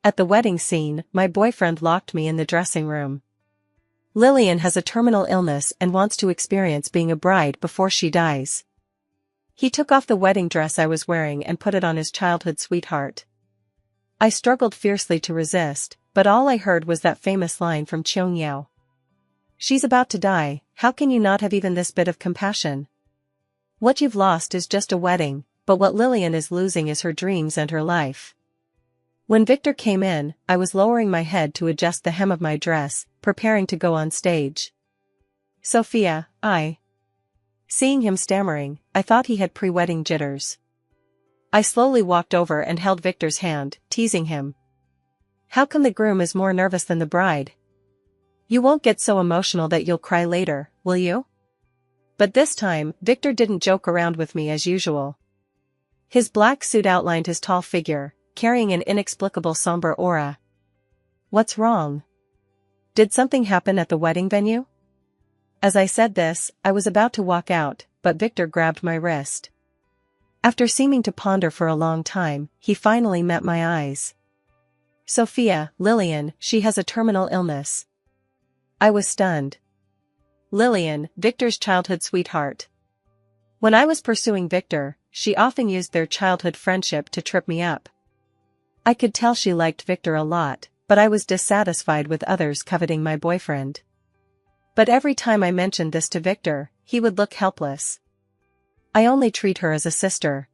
At the wedding scene, my boyfriend locked me in the dressing room. Lillian has a terminal illness and wants to experience being a bride before she dies. He took off the wedding dress I was wearing and put it on his childhood sweetheart. I struggled fiercely to resist, but all I heard was that famous line from Cheung Yao. She's about to die, how can you not have even this bit of compassion? What you've lost is just a wedding, but what Lillian is losing is her dreams and her life. When Victor came in, I was lowering my head to adjust the hem of my dress, preparing to go on stage. Sophia, Seeing him stammering, I thought he had pre-wedding jitters. I slowly walked over and held Victor's hand, teasing him. How come the groom is more nervous than the bride? You won't get so emotional that you'll cry later, will you? But this time, Victor didn't joke around with me as usual. His black suit outlined his tall figure, carrying an inexplicable somber aura. What's wrong? Did something happen at the wedding venue? As I said this, I was about to walk out, but Victor grabbed my wrist. After seeming to ponder for a long time, he finally met my eyes. Sophia, Lillian, she has a terminal illness. I was stunned. Lillian, Victor's childhood sweetheart. When I was pursuing Victor, she often used their childhood friendship to trip me up. I could tell she liked Victor a lot, but I was dissatisfied with others coveting my boyfriend. But every time I mentioned this to Victor, he would look helpless. I only treat her as a sister.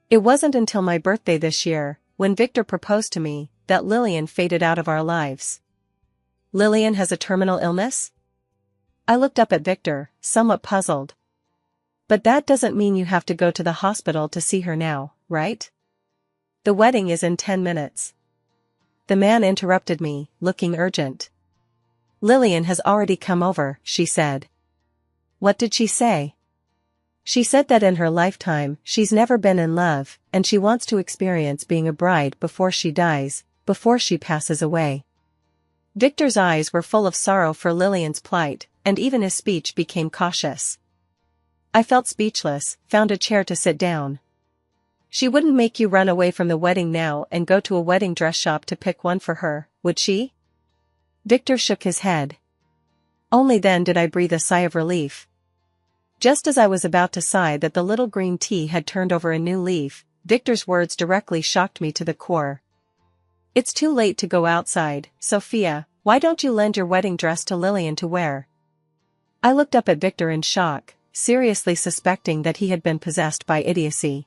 It wasn't until my birthday this year, when Victor proposed to me, that Lillian faded out of our lives. Lillian has a terminal illness? I looked up at Victor, somewhat puzzled. But that doesn't mean you have to go to the hospital to see her now, right? The wedding is in 10 minutes. The man interrupted me, looking urgent. Lillian has already come over, she said. What did she say? She said that in her lifetime, she's never been in love, and she wants to experience being a bride before she dies, before she passes away. Victor's eyes were full of sorrow for Lillian's plight, and even his speech became cautious. I felt speechless, found a chair to sit down. She wouldn't make you run away from the wedding now and go to a wedding dress shop to pick one for her, would she? Victor shook his head. Only then did I breathe a sigh of relief. Just as I was about to sigh that the little green tea had turned over a new leaf, Victor's words directly shocked me to the core. It's too late to go outside, Sophia, why don't you lend your wedding dress to Lillian to wear? I looked up at Victor in shock, seriously suspecting that he had been possessed by idiocy.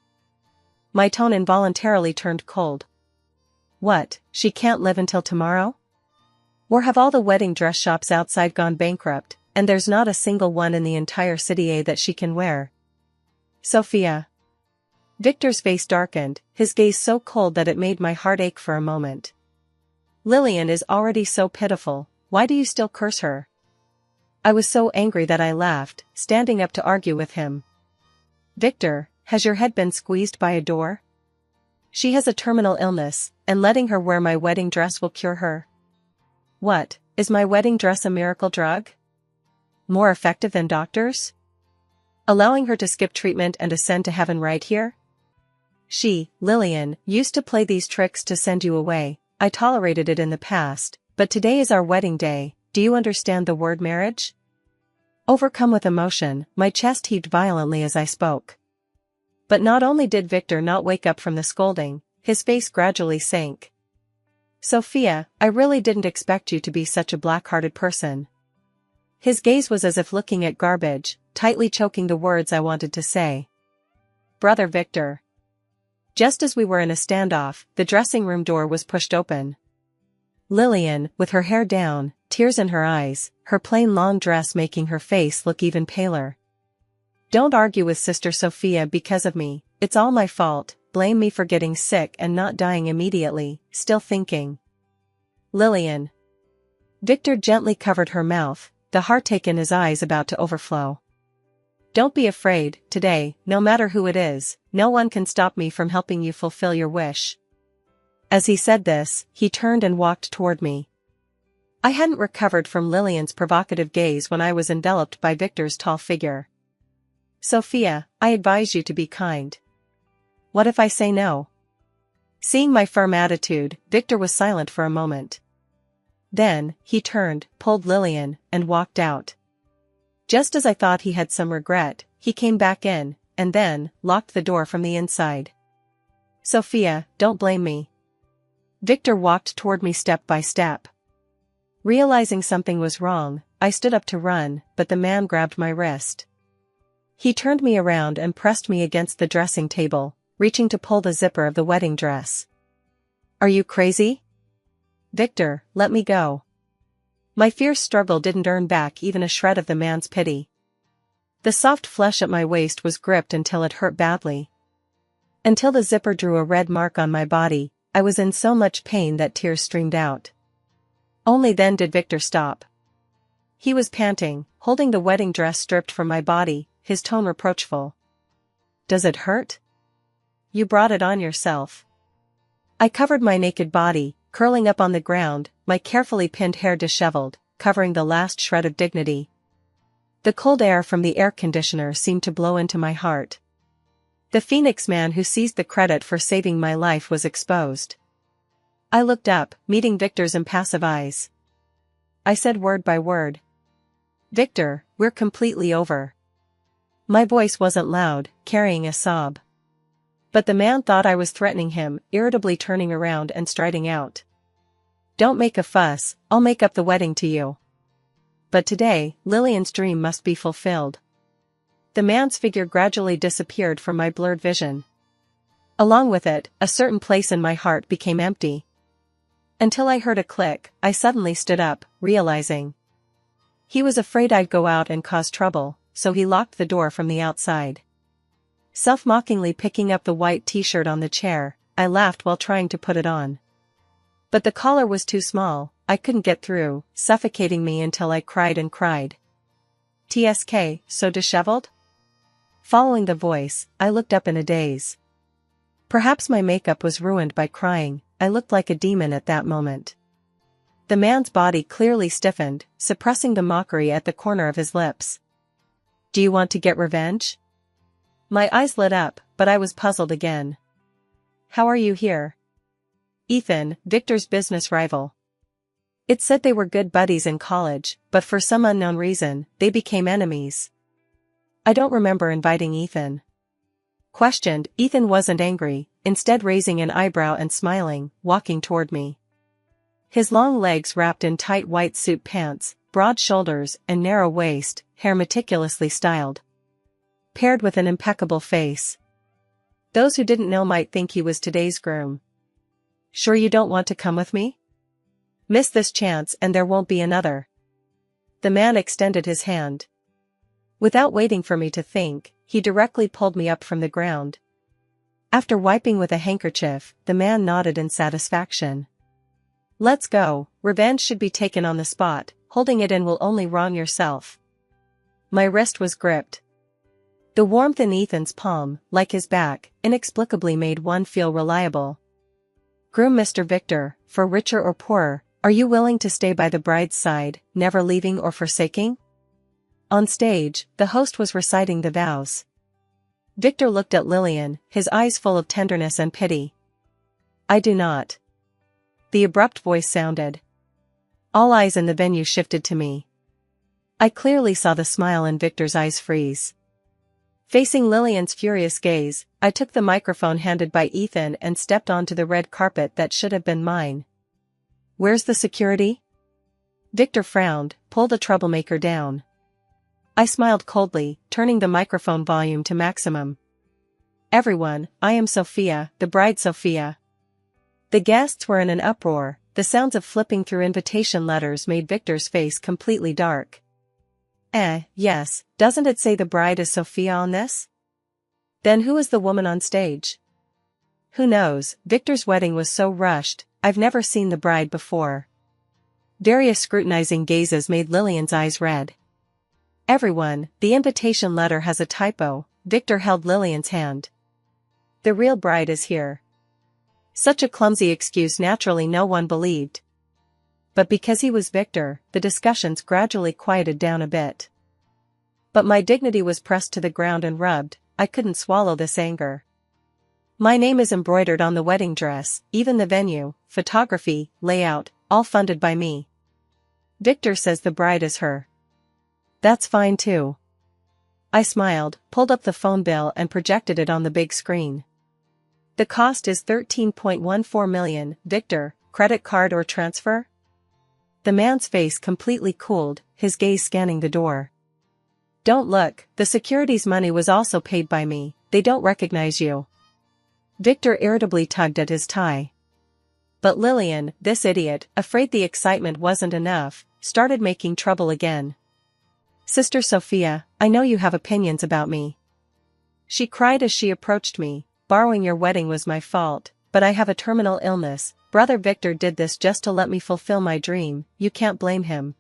My tone involuntarily turned cold. What, she can't live until tomorrow? Or have all the wedding dress shops outside gone bankrupt, and there's not a single one in the entire city that she can wear? Sophia. Victor's face darkened, his gaze so cold that it made my heart ache for a moment. Lillian is already so pitiful, why do you still curse her? I was so angry that I laughed, standing up to argue with him. Victor, has your head been squeezed by a door? She has a terminal illness, and letting her wear my wedding dress will cure her. What, is my wedding dress a miracle drug? More effective than doctors? Allowing her to skip treatment and ascend to heaven right here? She, Lillian, used to play these tricks to send you away. I tolerated it in the past, but today is our wedding day. Do you understand the word marriage? Overcome with emotion, my chest heaved violently as I spoke. But not only did Victor not wake up from the scolding, his face gradually sank. Sophia, I really didn't expect you to be such a black-hearted person. His gaze was as if looking at garbage, tightly choking the words I wanted to say. Brother Victor. Just as we were in a standoff, the dressing room door was pushed open. Lillian, with her hair down, tears in her eyes, her plain long dress making her face look even paler. Don't argue with Sister Sophia because of me, it's all my fault, blame me for getting sick and not dying immediately, still thinking. Lillian. Victor gently covered her mouth, the heartache in his eyes about to overflow. Don't be afraid, today, no matter who it is, no one can stop me from helping you fulfill your wish. As he said this, he turned and walked toward me. I hadn't recovered from Lillian's provocative gaze when I was enveloped by Victor's tall figure. Sophia, I advise you to be kind. What if I say no? Seeing my firm attitude, Victor was silent for a moment. Then, he turned, pulled Lillian, and walked out. Just as I thought he had some regret, he came back in, and then, locked the door from the inside. Sophia, don't blame me. Victor walked toward me step by step. Realizing something was wrong, I stood up to run, but the man grabbed my wrist. He turned me around and pressed me against the dressing table, reaching to pull the zipper of the wedding dress. Are you crazy? Victor, let me go. My fierce struggle didn't earn back even a shred of the man's pity. The soft flesh at my waist was gripped until it hurt badly. Until the zipper drew a red mark on my body, I was in so much pain that tears streamed out. Only then did Victor stop. He was panting, holding the wedding dress stripped from my body, his tone reproachful. Does it hurt? You brought it on yourself. I covered my naked body, curling up on the ground, my carefully pinned hair disheveled, covering the last shred of dignity. The cold air from the air conditioner seemed to blow into my heart. The Phoenix man who seized the credit for saving my life was exposed. I looked up, meeting Victor's impassive eyes. I said word by word. Victor, we're completely over. My voice wasn't loud, carrying a sob. But the man thought I was threatening him, irritably turning around and striding out. Don't make a fuss, I'll make up the wedding to you. But today, Lillian's dream must be fulfilled. The man's figure gradually disappeared from my blurred vision. Along with it, a certain place in my heart became empty. Until I heard a click, I suddenly stood up, realizing. He was afraid I'd go out and cause trouble, so he locked the door from the outside. Self-mockingly picking up the white t-shirt on the chair, I laughed while trying to put it on. But the collar was too small, I couldn't get through, suffocating me until I cried and cried. TSK, so disheveled? Following the voice, I looked up in a daze. Perhaps my makeup was ruined by crying, I looked like a demon at that moment. The man's body clearly stiffened, suppressing the mockery at the corner of his lips. Do you want to get revenge? My eyes lit up, but I was puzzled again. How are you here? Ethan, Victor's business rival. It said they were good buddies in college, but for some unknown reason, they became enemies. I don't remember inviting Ethan. Questioned, Ethan wasn't angry, instead raising an eyebrow and smiling, walking toward me. His long legs wrapped in tight white suit pants, broad shoulders and narrow waist, hair meticulously styled. Paired with an impeccable face. Those who didn't know might think he was today's groom. Sure you don't want to come with me? Miss this chance and there won't be another. The man extended his hand. Without waiting for me to think, he directly pulled me up from the ground. After wiping with a handkerchief, the man nodded in satisfaction. Let's go, revenge should be taken on the spot, holding it in will only wrong yourself. My wrist was gripped. The warmth in Ethan's palm, like his back, inexplicably made one feel reliable. Groom Mr. Victor, for richer or poorer, are you willing to stay by the bride's side, never leaving or forsaking? On stage, the host was reciting the vows. Victor looked at Lillian, his eyes full of tenderness and pity. I do not. The abrupt voice sounded. All eyes in the venue shifted to me. I clearly saw the smile in Victor's eyes freeze. Facing Lillian's furious gaze, I took the microphone handed by Ethan and stepped onto the red carpet that should have been mine. Where's the security? Victor frowned, pulled a troublemaker down. I smiled coldly, turning the microphone volume to maximum. Everyone, I am Sophia, the bride Sophia. The guests were in an uproar, the sounds of flipping through invitation letters made Victor's face completely dark. Yes, doesn't it say the bride is Sophia on this? Then who is the woman on stage? Who knows, Victor's wedding was so rushed, I've never seen the bride before. Various scrutinizing gazes made Lillian's eyes red. Everyone, the invitation letter has a typo, Victor held Lillian's hand. The real bride is here. Such a clumsy excuse naturally no one believed. But because he was Victor, the discussions gradually quieted down a bit. But my dignity was pressed to the ground and rubbed, I couldn't swallow this anger. My name is embroidered on the wedding dress, even the venue, photography, layout, all funded by me. Victor says the bride is her. That's fine too. I smiled, pulled up the phone bill and projected it on the big screen. The cost is 13.14 million, Victor, credit card or transfer? The man's face completely cooled, his gaze scanning the door. Don't look, the security's money was also paid by me, they don't recognize you. Victor irritably tugged at his tie. But Lillian, this idiot, afraid the excitement wasn't enough, started making trouble again. Sister Sophia, I know you have opinions about me. She cried as she approached me, borrowing your wedding was my fault, but I have a terminal illness, Brother Victor did this just to let me fulfill my dream, you can't blame him.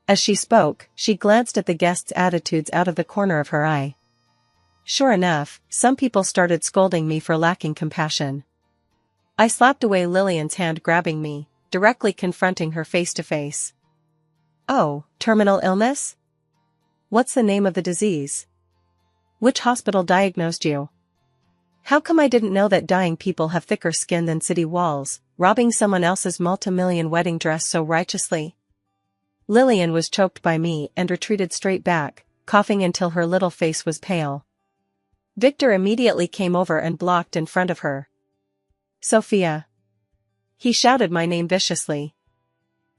As she spoke, she glanced at the guests' attitudes out of the corner of her eye. Sure enough, some people started scolding me for lacking compassion. I slapped away Lillian's hand, grabbing me, directly confronting her face to face. Oh, terminal illness? What's the name of the disease? Which hospital diagnosed you? How come I didn't know that dying people have thicker skin than city walls, robbing someone else's multi-million wedding dress so righteously? Lillian was choked by me and retreated straight back, coughing until her little face was pale. Victor immediately came over and blocked in front of her. Sophia. He shouted my name viciously.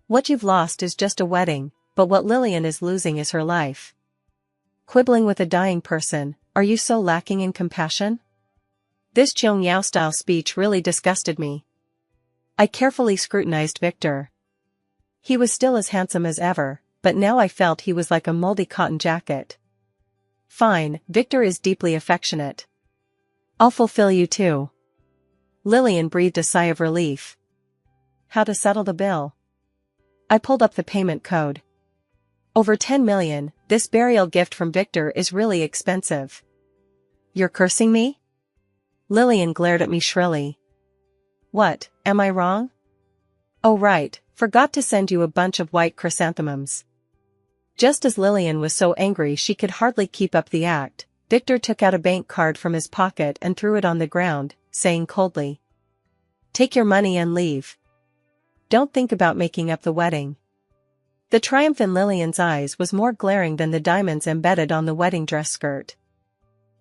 What you've lost is just a wedding, but what Lillian is losing is her life. Quibbling with a dying person, are you so lacking in compassion? This Cheong Yao style speech really disgusted me. I carefully scrutinized Victor. He was still as handsome as ever, but now I felt he was like a moldy cotton jacket. Fine, Victor is deeply affectionate. I'll fulfill you too. Lillian breathed a sigh of relief. How to settle the bill? I pulled up the payment code. Over 10 million, this burial gift from Victor is really expensive. You're cursing me? Lillian glared at me shrilly. What, am I wrong? Oh right, forgot to send you a bunch of white chrysanthemums. Just as Lillian was so angry she could hardly keep up the act, Victor took out a bank card from his pocket and threw it on the ground, saying coldly, "Take your money and leave. Don't think about making up the wedding." The triumph in Lillian's eyes was more glaring than the diamonds embedded on the wedding dress skirt.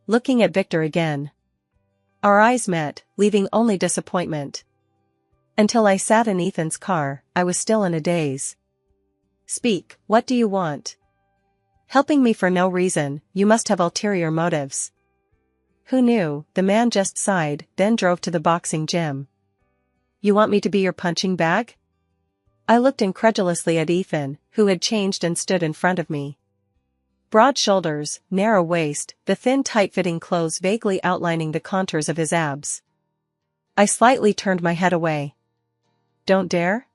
Looking at Victor again. Our eyes met, leaving only disappointment. Until I sat in Ethan's car, I was still in a daze. Speak, what do you want? Helping me for no reason, you must have ulterior motives. Who knew? The man just sighed, then drove to the boxing gym. You want me to be your punching bag? I looked incredulously at Ethan, who had changed and stood in front of me. Broad shoulders, narrow waist, the thin tight-fitting clothes vaguely outlining the contours of his abs. I slightly turned my head away. Don't dare?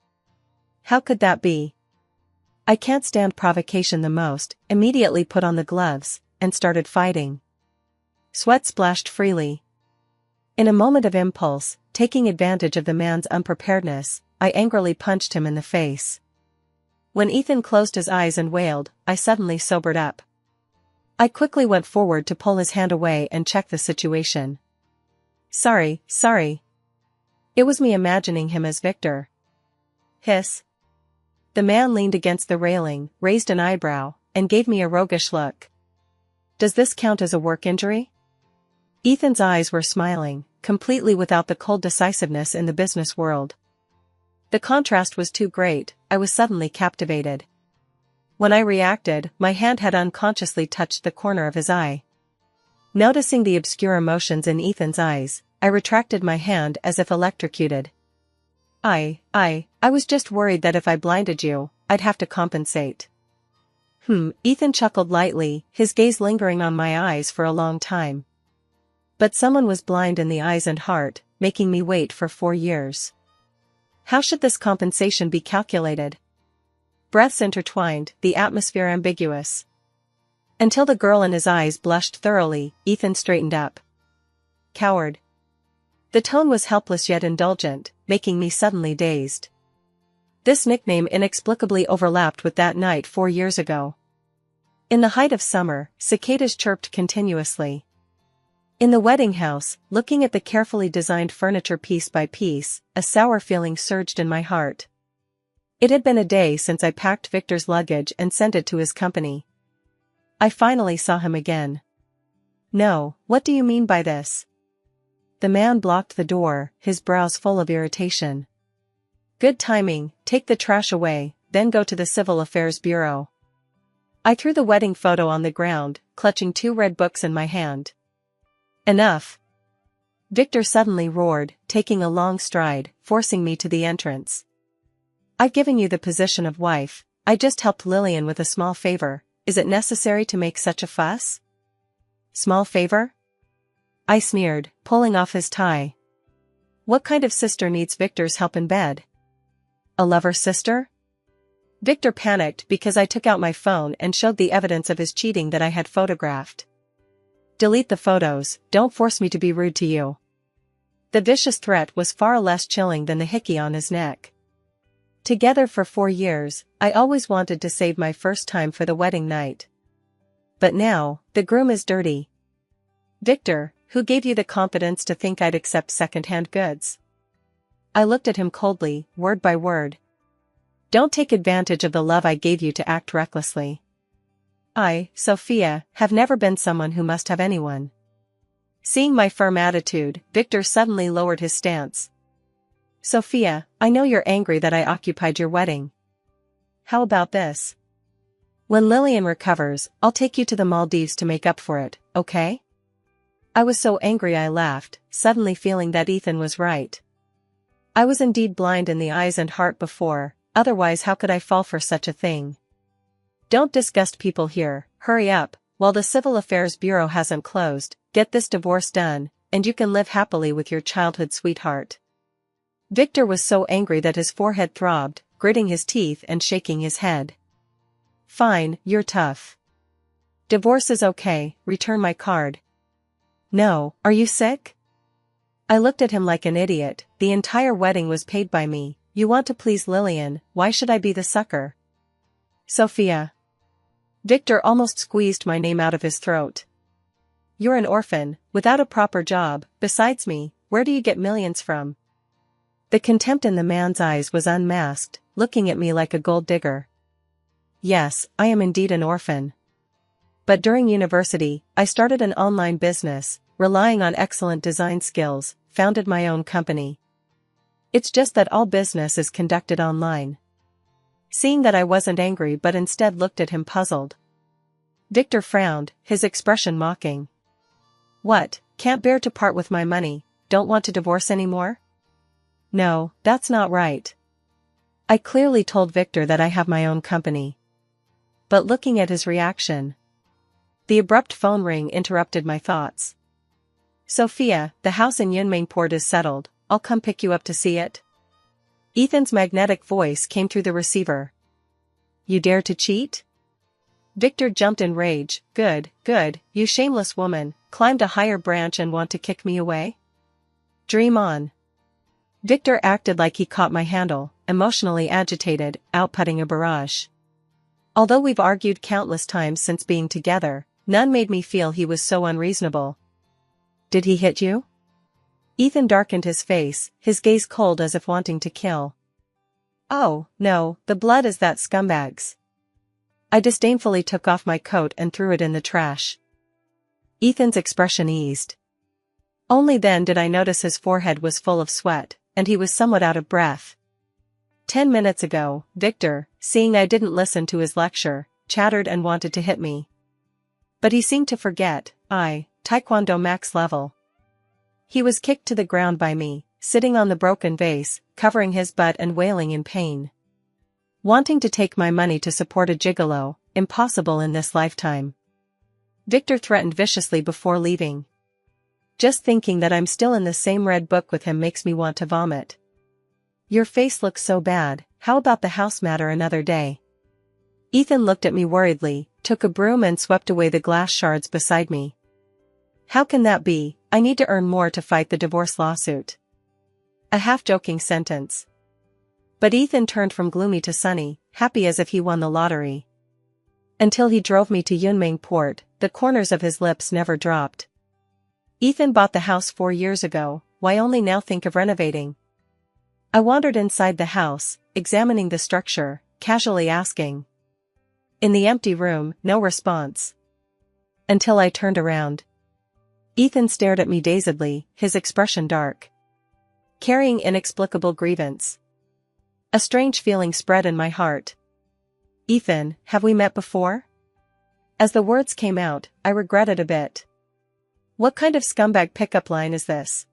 How could that be? I can't stand provocation the most, immediately put on the gloves, and started fighting. Sweat splashed freely. In a moment of impulse, taking advantage of the man's unpreparedness, I angrily punched him in the face. When Ethan closed his eyes and wailed, I suddenly sobered up. I quickly went forward to pull his hand away and check the situation. Sorry. It was me imagining him as Victor. Hiss. The man leaned against the railing, raised an eyebrow, and gave me a roguish look. Does this count as a work injury? Ethan's eyes were smiling, completely without the cold decisiveness in the business world. The contrast was too great, I was suddenly captivated. When I reacted, my hand had unconsciously touched the corner of his eye. Noticing the obscure emotions in Ethan's eyes, I retracted my hand as if electrocuted. I was just worried that if I blinded you, I'd have to compensate. Ethan chuckled lightly, his gaze lingering on my eyes for a long time. But someone was blind in the eyes and heart, making me wait for 4 years. How should this compensation be calculated? Breaths intertwined, the atmosphere ambiguous. Until the girl in his eyes blushed thoroughly, Ethan straightened up. Coward. The tone was helpless yet indulgent, making me suddenly dazed. This nickname inexplicably overlapped with that night 4 years ago. In the height of summer, cicadas chirped continuously. In the wedding house, looking at the carefully designed furniture piece by piece, a sour feeling surged in my heart. It had been a day since I packed Victor's luggage and sent it to his company. I finally saw him again. No, what do you mean by this? The man blocked the door, his brows full of irritation. Good timing, take the trash away, then go to the Civil Affairs Bureau. I threw the wedding photo on the ground, clutching 2 red books in my hand. Enough! Victor suddenly roared, taking a long stride, forcing me to the entrance. I've given you the position of wife, I just helped Lillian with a small favor, is it necessary to make such a fuss? Small favor? I sneered, pulling off his tie. What kind of sister needs Victor's help in bed? A lover sister? Victor panicked because I took out my phone and showed the evidence of his cheating that I had photographed. Delete the photos, don't force me to be rude to you. The vicious threat was far less chilling than the hickey on his neck. Together for 4 years, I always wanted to save my first time for the wedding night. But now, the groom is dirty. Victor, who gave you the confidence to think I'd accept second-hand goods? I looked at him coldly, word by word. Don't take advantage of the love I gave you to act recklessly. I, Sophia, have never been someone who must have anyone. Seeing my firm attitude, Victor suddenly lowered his stance. Sophia, I know you're angry that I occupied your wedding. How about this? When Lillian recovers, I'll take you to the Maldives to make up for it, okay? I was so angry I laughed, suddenly feeling that Ethan was right. I was indeed blind in the eyes and heart before, otherwise how could I fall for such a thing? Don't disgust people here, hurry up, while the Civil Affairs Bureau hasn't closed, get this divorce done, and you can live happily with your childhood sweetheart. Victor was so angry that his forehead throbbed, gritting his teeth and shaking his head. Fine, you're tough. Divorce is okay, return my card. No, are you sick? I looked at him like an idiot, the entire wedding was paid by me, you want to please Lillian, why should I be the sucker? Sophia. Victor almost squeezed my name out of his throat. You're an orphan, without a proper job, besides me, where do you get millions from? The contempt in the man's eyes was unmasked, looking at me like a gold digger. Yes, I am indeed an orphan. But during university, I started an online business, relying on excellent design skills, founded my own company. It's just that all business is conducted online. Seeing that I wasn't angry but instead looked at him puzzled. Victor frowned, his expression mocking. What, can't bear to part with my money, don't want to divorce anymore? No, that's not right. I clearly told Victor that I have my own company. But looking at his reaction. The abrupt phone ring interrupted my thoughts. Sophia, the house in Yunmingport is settled, I'll come pick you up to see it. Ethan's magnetic voice came through the receiver. You dare to cheat? Victor jumped in rage. Good, you shameless woman, climbed a higher branch and want to kick me away? Dream on. Victor acted like he caught my handle, emotionally agitated, outputting a barrage. Although we've argued countless times since being together, none made me feel he was so unreasonable. Did he hit you? Ethan darkened his face, his gaze cold as if wanting to kill. Oh, no, the blood is that scumbag's. I disdainfully took off my coat and threw it in the trash. Ethan's expression eased. Only then did I notice his forehead was full of sweat, and he was somewhat out of breath. 10 minutes ago, Victor, seeing I didn't listen to his lecture, chattered and wanted to hit me. But he seemed to forget, Taekwondo max level. He was kicked to the ground by me, sitting on the broken vase, covering his butt and wailing in pain. Wanting to take my money to support a gigolo, impossible in this lifetime. Victor threatened viciously before leaving. Just thinking that I'm still in the same red book with him makes me want to vomit. Your face looks so bad, how about the house matter another day? Ethan looked at me worriedly, took a broom and swept away the glass shards beside me. How can that be? I need to earn more to fight the divorce lawsuit. A half-joking sentence. But Ethan turned from gloomy to sunny, happy as if he won the lottery. Until he drove me to Yunmingport, the corners of his lips never dropped. Ethan bought the house 4 years ago, why only now think of renovating? I wandered inside the house, examining the structure, casually asking. In the empty room, no response. Until I turned around. Ethan stared at me dazedly, his expression dark. Carrying inexplicable grievance. A strange feeling spread in my heart. Ethan, have we met before? As the words came out, I regretted a bit. What kind of scumbag pickup line is this?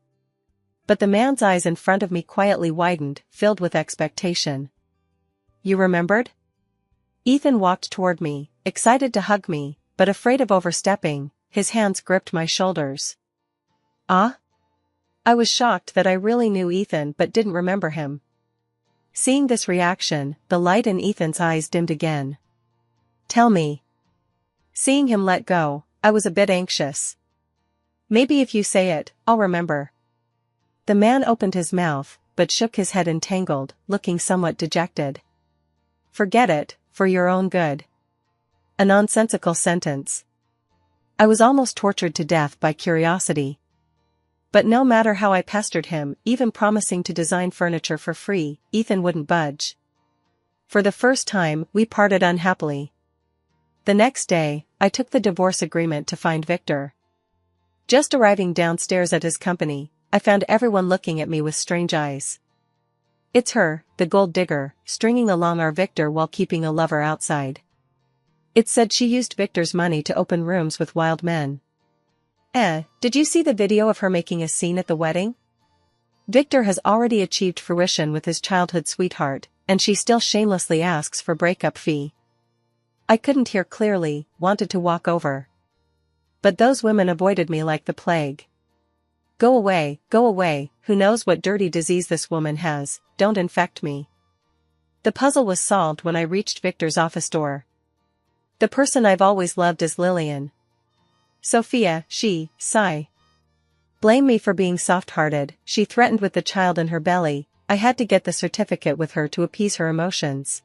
But the man's eyes in front of me quietly widened, filled with expectation. You remembered? Ethan walked toward me, excited to hug me, but afraid of overstepping, his hands gripped my shoulders. Ah? I was shocked that I really knew Ethan but didn't remember him. Seeing this reaction, the light in Ethan's eyes dimmed again. Tell me. Seeing him let go, I was a bit anxious. Maybe if you say it, I'll remember. The man opened his mouth, but shook his head entangled, looking somewhat dejected. Forget it, for your own good. A nonsensical sentence. I was almost tortured to death by curiosity. But no matter how I pestered him, even promising to design furniture for free, Ethan wouldn't budge. For the first time, we parted unhappily. The next day, I took the divorce agreement to find Victor. Just arriving downstairs at his company, I found everyone looking at me with strange eyes. It's her, the gold digger, stringing along our Victor while keeping a lover outside. It said she used Victor's money to open rooms with wild men. Did you see the video of her making a scene at the wedding? Victor has already achieved fruition with his childhood sweetheart, and she still shamelessly asks for breakup fee. I couldn't hear clearly, wanted to walk over. But those women avoided me like the plague. Go away, who knows what dirty disease this woman has, don't infect me. The puzzle was solved when I reached Victor's office door. The person I've always loved is Lillian. Sophia, sigh. Blame me for being soft-hearted, she threatened with the child in her belly. I had to get the certificate with her to appease her emotions.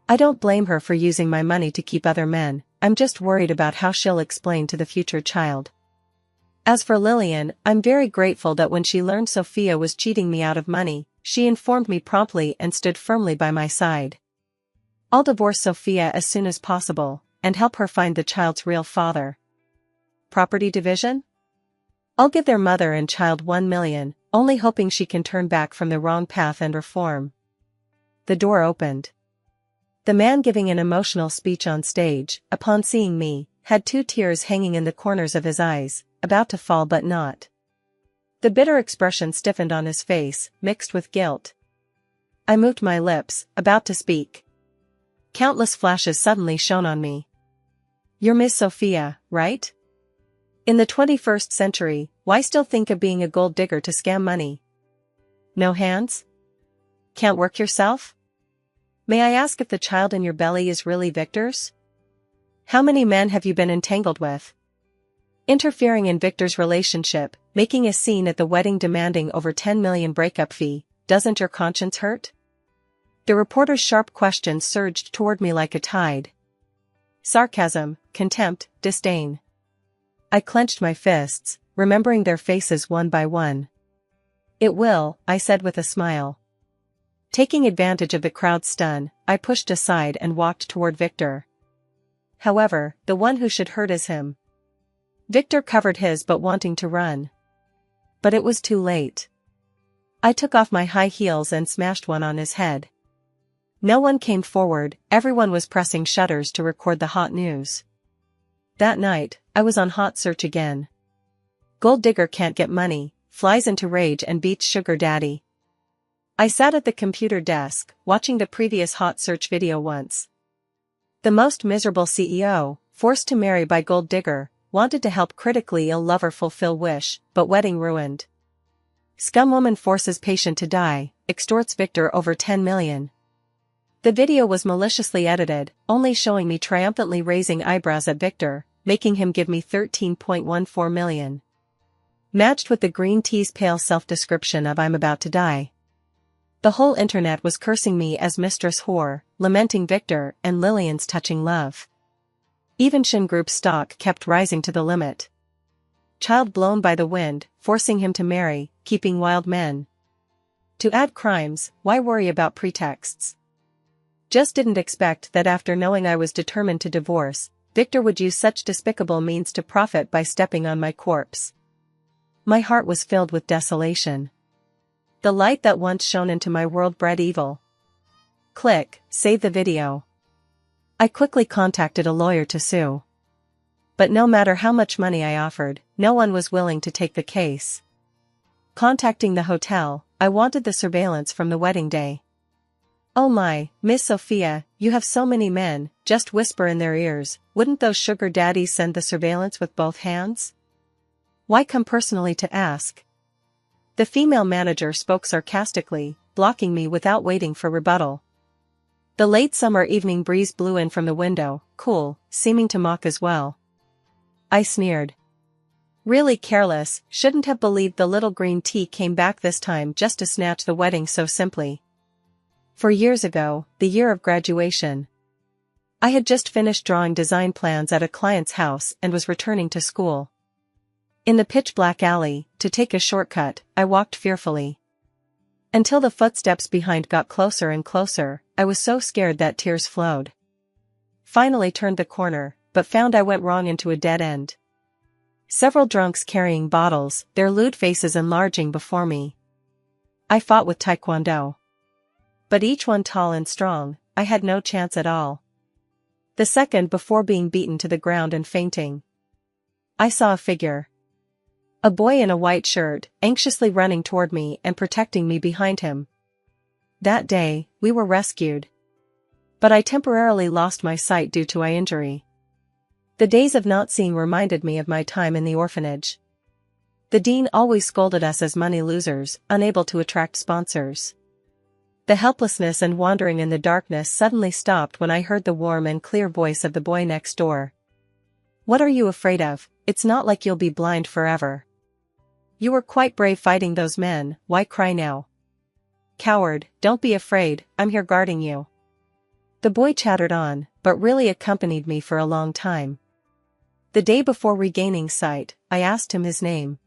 I don't blame her for using my money to keep other men, I'm just worried about how she'll explain to the future child. As for Lillian, I'm very grateful that when she learned Sophia was cheating me out of money, she informed me promptly and stood firmly by my side. I'll divorce Sophia as soon as possible, and help her find the child's real father. Property division? I'll give their mother and child 1 million, only hoping she can turn back from the wrong path and reform. The door opened. The man giving an emotional speech on stage, upon seeing me, had 2 tears hanging in the corners of his eyes, about to fall but not. The bitter expression stiffened on his face, mixed with guilt. I moved my lips, about to speak. Countless flashes suddenly shone on me. You're Miss Sophia, right? In the 21st century, why still think of being a gold digger to scam money? No hands? Can't work yourself? May I ask if the child in your belly is really Victor's? How many men have you been entangled with? Interfering in Victor's relationship, making a scene at the wedding demanding over 10 million breakup fee, doesn't your conscience hurt? The reporter's sharp questions surged toward me like a tide. Sarcasm, contempt, disdain. I clenched my fists, remembering their faces one by one. It will, I said with a smile. Taking advantage of the crowd's stun, I pushed aside and walked toward Victor. However, the one who should hurt is him. Victor covered his butt wanting to run. But it was too late. I took off my high heels and smashed one on his head. No one came forward, everyone was pressing shutters to record the hot news. That night, I was on hot search again. Gold digger can't get money, flies into rage and beats sugar daddy. I sat at the computer desk, watching the previous hot search video once. The most miserable CEO, forced to marry by gold digger, wanted to help critically ill lover fulfill wish, but wedding ruined. Scum woman forces patient to die, extorts Victor over 10 million. The video was maliciously edited, only showing me triumphantly raising eyebrows at Victor, making him give me 13.14 million. Matched with the green tea's pale self-description of I'm about to die. The whole internet was cursing me as mistress whore, lamenting Victor and Lillian's touching love. Even Shin Group's stock kept rising to the limit. Child blown by the wind, forcing him to marry, keeping wild men. To add crimes, why worry about pretexts? Just didn't expect that after knowing I was determined to divorce, Victor would use such despicable means to profit by stepping on my corpse. My heart was filled with desolation. The light that once shone into my world bred evil. Click, save the video. I quickly contacted a lawyer to sue. But no matter how much money I offered, no one was willing to take the case. Contacting the hotel, I wanted the surveillance from the wedding day. "Oh my, Miss Sophia, you have so many men," just whisper in their ears, "wouldn't those sugar daddies send the surveillance with both hands? Why come personally to ask?" The female manager spoke sarcastically, blocking me without waiting for rebuttal. The late summer evening breeze blew in from the window, cool, seeming to mock as well. I sneered. Really careless, shouldn't have believed the little green tea came back this time just to snatch the wedding so simply. 4 years ago, the year of graduation. I had just finished drawing design plans at a client's house and was returning to school. In the pitch-black alley, to take a shortcut, I walked fearfully. Until the footsteps behind got closer and closer, I was so scared that tears flowed. Finally turned the corner, but found I went wrong into a dead end. Several drunks carrying bottles, their lewd faces enlarging before me. I fought with taekwondo. But each one tall and strong, I had no chance at all. The second before being beaten to the ground and fainting, I saw a figure. A boy in a white shirt, anxiously running toward me and protecting me behind him. That day, we were rescued. But I temporarily lost my sight due to eye injury. The days of not seeing reminded me of my time in the orphanage. The dean always scolded us as money losers, unable to attract sponsors. The helplessness and wandering in the darkness suddenly stopped when I heard the warm and clear voice of the boy next door. "What are you afraid of? It's not like you'll be blind forever. You were quite brave fighting those men, why cry now? Coward, don't be afraid, I'm here guarding you." The boy chattered on, but really accompanied me for a long time. The day before regaining sight, I asked him his name.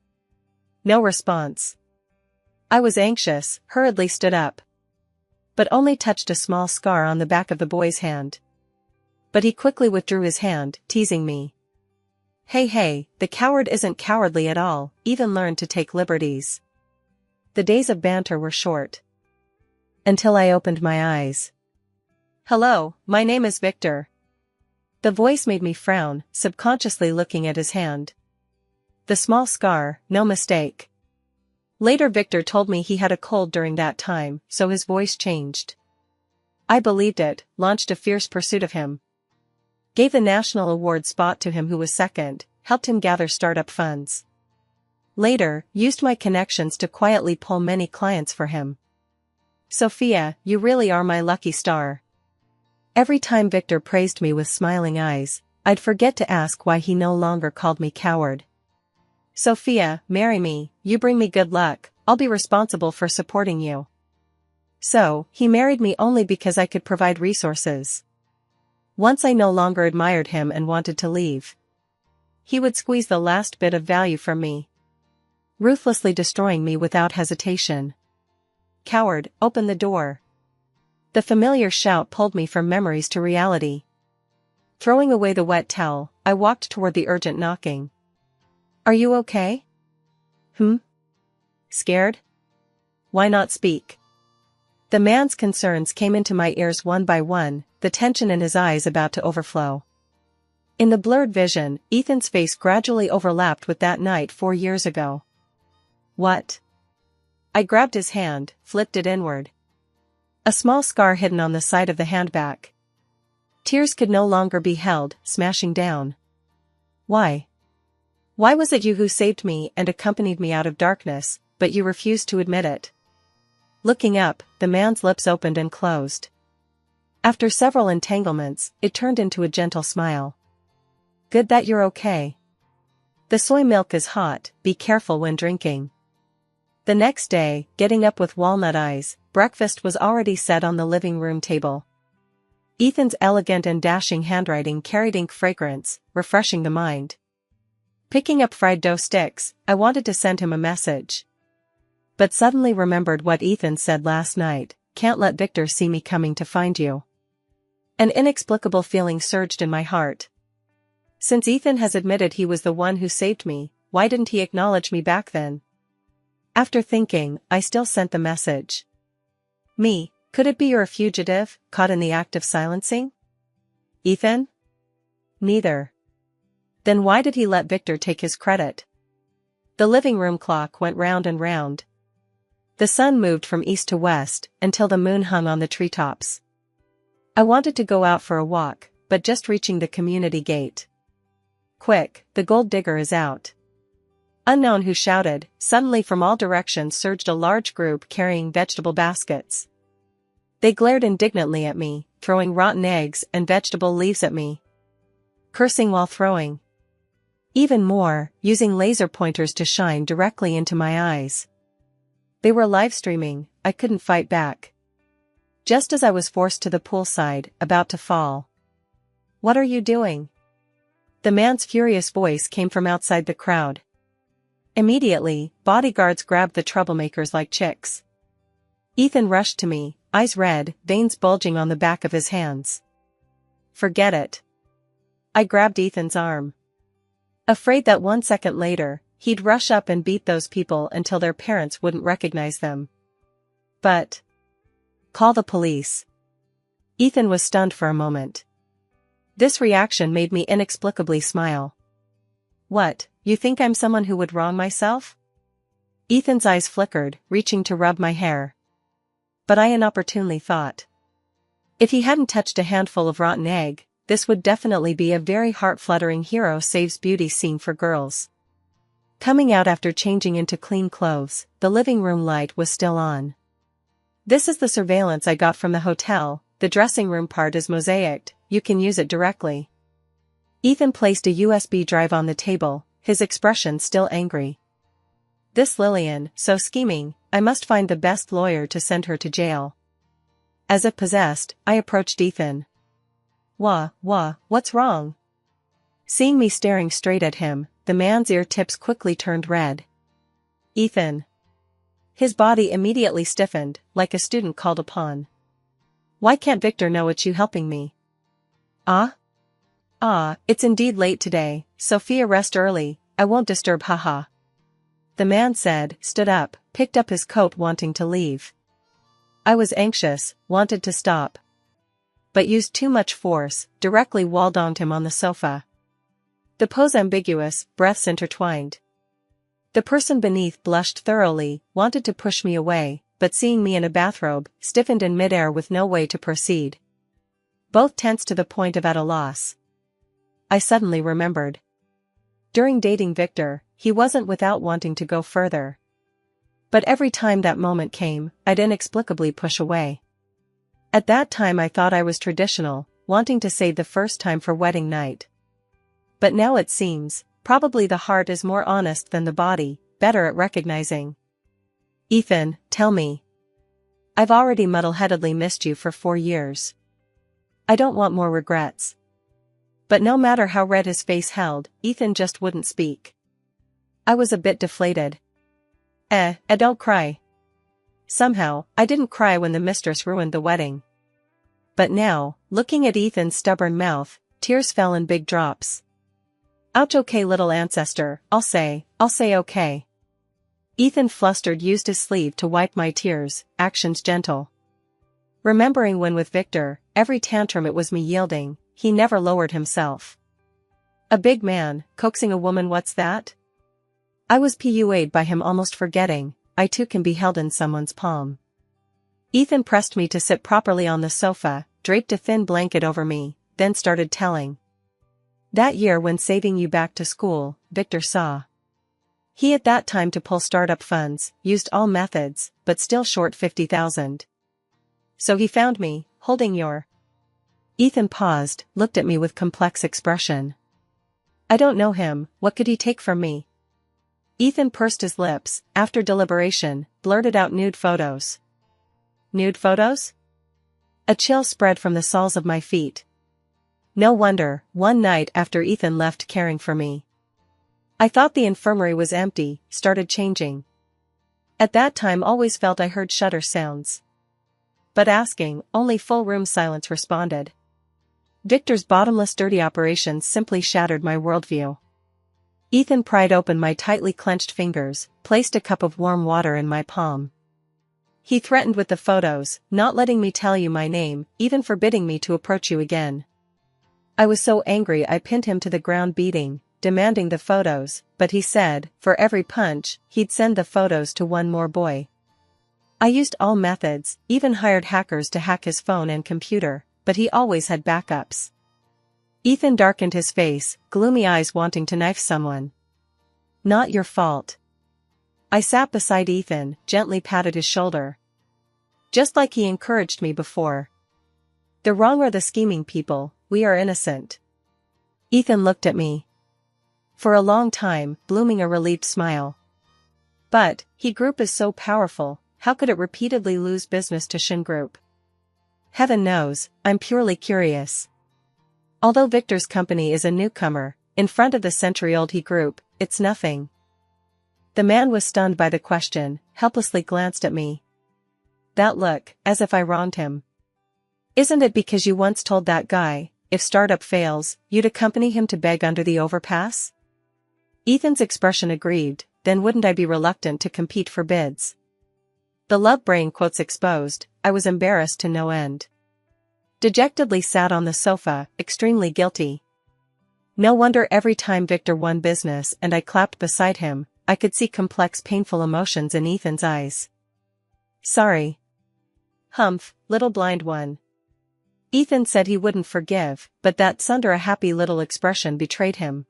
No response. I was anxious, hurriedly stood up. But only touched a small scar on the back of the boy's hand. But he quickly withdrew his hand, teasing me. Hey, the coward isn't cowardly at all, even learned to take liberties." The days of banter were short. Until I opened my eyes. "Hello, my name is Victor." The voice made me frown, subconsciously looking at his hand. The small scar, no mistake. Later Victor told me he had a cold during that time, so his voice changed. I believed it, launched a fierce pursuit of him. Gave the national award spot to him who was second, helped him gather startup funds. Later, used my connections to quietly pull many clients for him. "Sophia, you really are my lucky star." Every time Victor praised me with smiling eyes, I'd forget to ask why he no longer called me coward. "Sophia, marry me, you bring me good luck, I'll be responsible for supporting you." So, he married me only because I could provide resources. Once I no longer admired him and wanted to leave. He would squeeze the last bit of value from me. Ruthlessly destroying me without hesitation. "Coward, open the door." The familiar shout pulled me from memories to reality. Throwing away the wet towel, I walked toward the urgent knocking. "Are you okay?" Scared? Why not speak?" The man's concerns came into my ears one by one, the tension in his eyes about to overflow. In the blurred vision, Ethan's face gradually overlapped with that night 4 years ago. "What?" I grabbed his hand, flipped it inward. A small scar hidden on the side of the handbag. Tears could no longer be held, smashing down. "Why? Why was it you who saved me and accompanied me out of darkness, but you refused to admit it?" Looking up, the man's lips opened and closed. After several entanglements, it turned into a gentle smile. "Good that you're okay. The soy milk is hot, be careful when drinking." The next day, getting up with walnut eyes, breakfast was already set on the living room table. Ethan's elegant and dashing handwriting carried ink fragrance, refreshing the mind. Picking up fried dough sticks, I wanted to send him a message. But suddenly remembered what Ethan said last night, "Can't let Victor see me coming to find you." An inexplicable feeling surged in my heart. Since Ethan has admitted he was the one who saved me, why didn't he acknowledge me back then? After thinking, I still sent the message. Me, could it be you're a fugitive, caught in the act of silencing? Ethan? Neither. Then why did he let Victor take his credit? The living room clock went round and round. The sun moved from east to west, until the moon hung on the treetops. I wanted to go out for a walk, but just reaching the community gate. "Quick, the gold digger is out." Unknown who shouted. Suddenly from all directions surged a large group carrying vegetable baskets. They glared indignantly at me, throwing rotten eggs and vegetable leaves at me. Cursing while throwing. Even more, using laser pointers to shine directly into my eyes. They were live streaming. I couldn't fight back. Just as I was forced to the poolside, about to fall. "What are you doing?" The man's furious voice came from outside the crowd. Immediately, bodyguards grabbed the troublemakers like chicks. Ethan rushed to me, eyes red, veins bulging on the back of his hands. "Forget it." I grabbed Ethan's arm. Afraid that 1 second later, he'd rush up and beat those people until their parents wouldn't recognize them. But... call the police. Ethan was stunned for a moment. This reaction made me inexplicably smile. "What, you think I'm someone who would wrong myself?" Ethan's eyes flickered, reaching to rub my hair. But I inopportunely thought. If he hadn't touched a handful of rotten egg, this would definitely be a very heart-fluttering hero saves beauty scene for girls. Coming out after changing into clean clothes, the living room light was still on. "This is the surveillance I got from the hotel, the dressing room part is mosaicked, you can use it directly." Ethan placed a USB drive on the table, his expression still angry. "This Lillian, so scheming, I must find the best lawyer to send her to jail." As if possessed, I approached Ethan. What's wrong?" Seeing me staring straight at him, the man's ear tips quickly turned red. "Ethan." His body immediately stiffened, like a student called upon. "Why can't Victor know it's you helping me?" It's indeed late today, Sophia rest early, I won't disturb haha." The man said, stood up, picked up his coat wanting to leave. I was anxious, wanted to stop. But used too much force, directly wall-donged him on the sofa. The pose ambiguous, breaths intertwined. The person beneath blushed thoroughly, wanted to push me away, but seeing me in a bathrobe, stiffened in midair with no way to proceed. Both tense to the point of at a loss. I suddenly remembered. During dating Victor, he wasn't without wanting to go further. But every time that moment came, I'd inexplicably push away. At that time I thought I was traditional, wanting to save the first time for wedding night. But now it seems, probably the heart is more honest than the body, better at recognizing. "Ethan, tell me. I've already muddle-headedly missed you for 4 years. I don't want more regrets." But no matter how red his face held, Ethan just wouldn't speak. I was a bit deflated. Don't cry. Somehow, I didn't cry when the mistress ruined the wedding. But now, looking at Ethan's stubborn mouth, tears fell in big drops. "Ouch, okay little ancestor, I'll say okay." Ethan flustered used his sleeve to wipe my tears, actions gentle. Remembering when with Victor, every tantrum it was me yielding, he never lowered himself. A big man, coaxing a woman, what's that? I was pu'd by him, almost forgetting, I too can be held in someone's palm. Ethan pressed me to sit properly on the sofa, draped a thin blanket over me, then started telling. That year when saving you back to school, Victor saw. He at that time to pull startup funds, used all methods, but still short 50,000. So he found me, holding your... Ethan paused, looked at me with complex expression. I don't know him, what could he take from me? Ethan pursed his lips, after deliberation, blurted out nude photos. Nude photos? A chill spread from the soles of my feet. No wonder, one night after Ethan left caring for me. I thought the infirmary was empty, started changing. At that time always felt I heard shutter sounds. But asking, only full room silence responded. Victor's bottomless dirty operations simply shattered my worldview. Ethan pried open my tightly clenched fingers, placed a cup of warm water in my palm. He threatened with the photos, not letting me tell you my name, even forbidding me to approach you again. I was so angry I pinned him to the ground beating, demanding the photos, but he said, for every punch, he'd send the photos to one more boy. I used all methods, even hired hackers to hack his phone and computer, but he always had backups. Ethan darkened his face, gloomy eyes wanting to knife someone. Not your fault. I sat beside Ethan, gently patted his shoulder. Just like he encouraged me before. The wrong are the scheming people, we are innocent. Ethan looked at me. For a long time, blooming a relieved smile. But, he Group is so powerful, how could it repeatedly lose business to Shin Group? Heaven knows, I'm purely curious. Although Victor's company is a newcomer, in front of the century-old He Group, it's nothing. The man was stunned by the question, helplessly glanced at me. That look, as if I wronged him. Isn't it because you once told that guy, if startup fails, you'd accompany him to beg under the overpass? Ethan's expression aggrieved, then wouldn't I be reluctant to compete for bids? The love brain quotes exposed, I was embarrassed to no end. Dejectedly sat on the sofa, extremely guilty. No wonder every time Victor won business and I clapped beside him, I could see complex painful emotions in Ethan's eyes. Sorry. Humph, little blind one. Ethan said he wouldn't forgive, but that sunder a happy little expression betrayed him.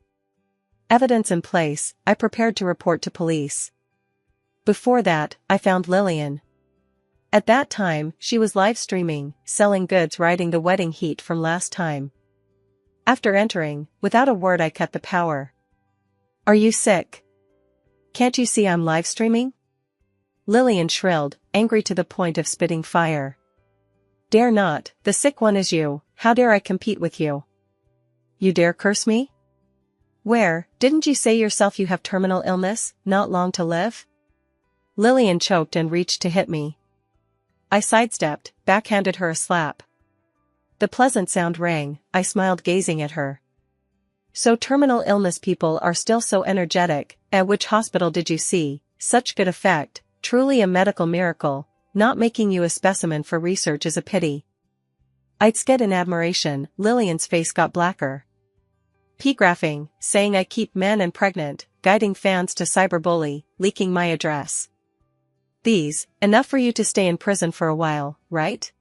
Evidence in place, I prepared to report to police. Before that, I found Lillian. At that time, she was live streaming, selling goods riding the wedding heat from last time. After entering, without a word I cut the power. Are you sick? Can't you see I'm live streaming? Lillian shrilled, angry to the point of spitting fire. Dare not, the sick one is you, how dare I compete with you? You dare curse me? Where, didn't you say yourself you have terminal illness, not long to live? Lillian choked and reached to hit me. I sidestepped, backhanded her a slap. The pleasant sound rang, I smiled gazing at her. So terminal illness people are still so energetic, at which hospital did you see, such good effect, truly a medical miracle, not making you a specimen for research is a pity. I'd sked in admiration, Lillian's face got blacker. P-graphing, saying I keep men and pregnant, guiding fans to cyberbully, leaking my address. Enough for you to stay in prison for a while, right?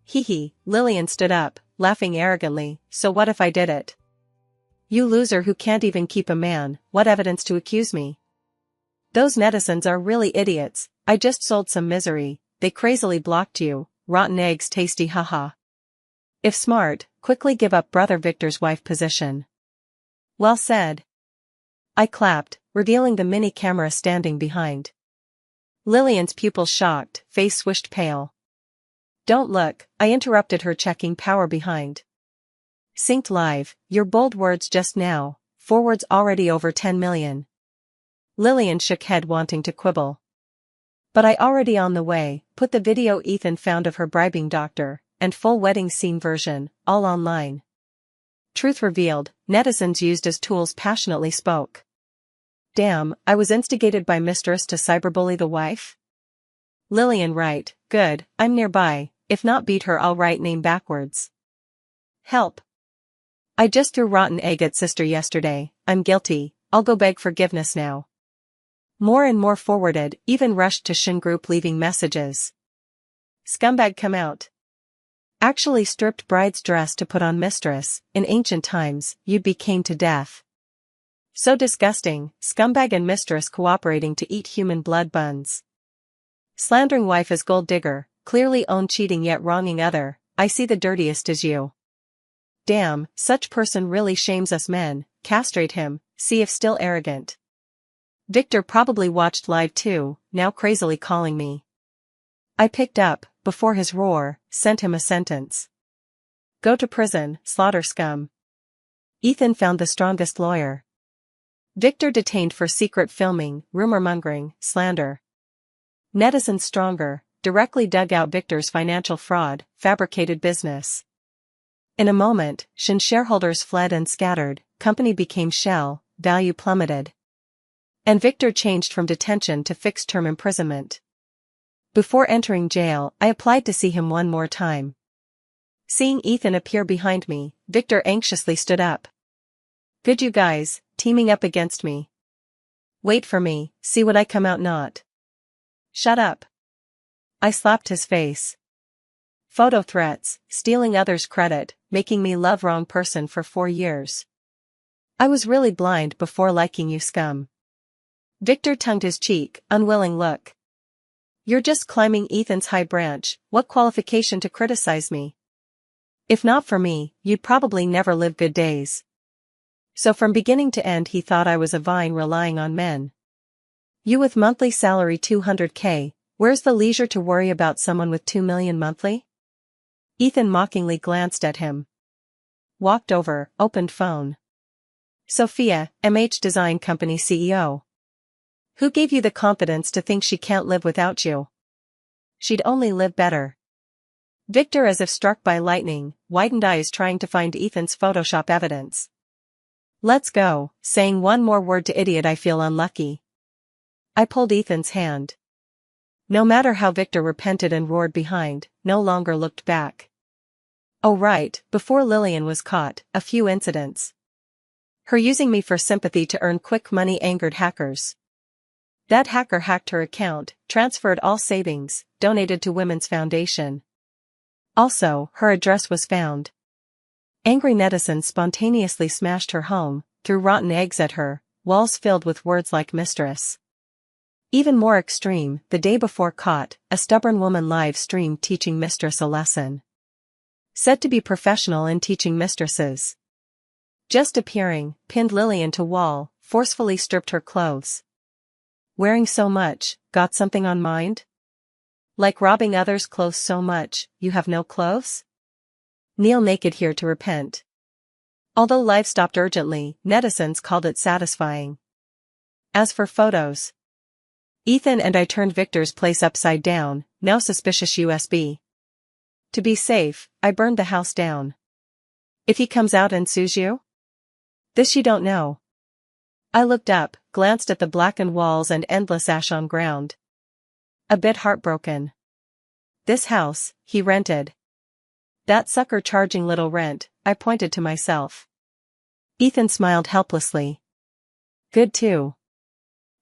Hee, Lillian stood up, laughing arrogantly, so what if I did it? You loser who can't even keep a man, what evidence to accuse me? Those netizens are really idiots, I just sold some misery, they crazily blocked you, rotten eggs tasty haha. If smart, quickly give up brother Victor's wife position. Well said. I clapped, revealing the mini camera standing behind. Lillian's pupils shocked, face swished pale. Don't look, I interrupted her checking power behind. Synced live, your bold words just now, forwards already over 10 million. Lillian shook head wanting to quibble. But I already on the way, put the video Ethan found of her bribing doctor, and full wedding scene version, all online. Truth revealed, netizens used as tools passionately spoke. Damn, I was instigated by mistress to cyberbully the wife? Lillian right, good, I'm nearby, if not beat her I'll write name backwards. Help. I just threw rotten egg at sister yesterday, I'm guilty, I'll go beg forgiveness now. More and more forwarded, even rushed to Shin Group leaving messages. Scumbag come out. Actually stripped bride's dress to put on mistress, in ancient times, you'd be caned to death. So disgusting, scumbag and mistress cooperating to eat human blood buns. Slandering wife as gold digger, clearly own cheating yet wronging other, I see the dirtiest is you. Damn, such person really shames us men, castrate him, see if still arrogant. Victor probably watched live too, now crazily calling me. I picked up, before his roar, sent him a sentence. Go to prison, slaughter scum. Ethan found the strongest lawyer. Victor detained for secret filming, rumor-mongering, slander. Netizens stronger, directly dug out Victor's financial fraud, fabricated business. In a moment, Shin shareholders fled and scattered, company became shell, value plummeted. And Victor changed from detention to fixed-term imprisonment. Before entering jail, I applied to see him one more time. Seeing Ethan appear behind me, Victor anxiously stood up. "Good you guys, teaming up against me. Wait for me, see what I come out not." "Shut up." I slapped his face. "Photo threats, stealing others' credit, making me love wrong person for 4 years. I was really blind before liking you scum." Victor tongued his cheek, unwilling look. "You're just climbing Ethan's high branch, what qualification to criticize me? If not for me, you'd probably never live good days." So from beginning to end he thought I was a vine relying on men. You with monthly salary 200K, where's the leisure to worry about someone with 2 million monthly? Ethan mockingly glanced at him. Walked over, opened phone. "Sophia, MH Design Company CEO. Who gave you the confidence to think she can't live without you? She'd only live better." Victor, as if struck by lightning, widened eyes trying to find Ethan's Photoshop evidence. "Let's go, saying one more word to idiot I feel unlucky." I pulled Ethan's hand. No matter how Victor repented and roared behind, no longer looked back. Oh right, before Lillian was caught, a few incidents. Her using me for sympathy to earn quick money angered hackers. That hacker hacked her account, transferred all savings, donated to Women's Foundation. Also, her address was found. Angry netizens spontaneously smashed her home, threw rotten eggs at her, walls filled with words like mistress. Even more extreme, the day before caught, a stubborn woman live-streamed teaching mistress a lesson. Said to be professional in teaching mistresses. Just appearing, pinned Lillian to wall, forcefully stripped her clothes. Wearing so much, got something on mind? Like robbing others' clothes so much, you have no clothes? Kneel naked here to repent. Although life stopped urgently, netizens called it satisfying. As for photos, Ethan and I turned Victor's place upside down, now suspicious USB. To be safe, I burned the house down. If he comes out and sues you? This you don't know. I looked up, glanced at the blackened walls and endless ash on ground. A bit heartbroken. This house, he rented. That sucker charging little rent, I pointed to myself. Ethan smiled helplessly. Good too.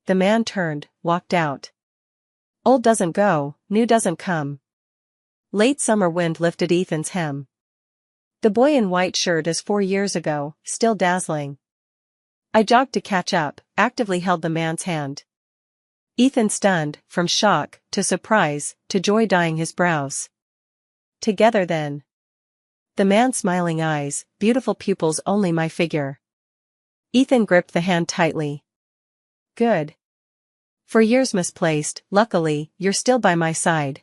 The man turned, walked out. Old doesn't go, new doesn't come. Late summer wind lifted Ethan's hem. The boy in white shirt is 4 years ago, still dazzling. I jogged to catch up, actively held the man's hand. Ethan stunned, from shock, to surprise, to joy dyeing his brows. Together then. The man's smiling eyes, beautiful pupils only my figure. Ethan gripped the hand tightly. Good. For years misplaced, luckily, you're still by my side.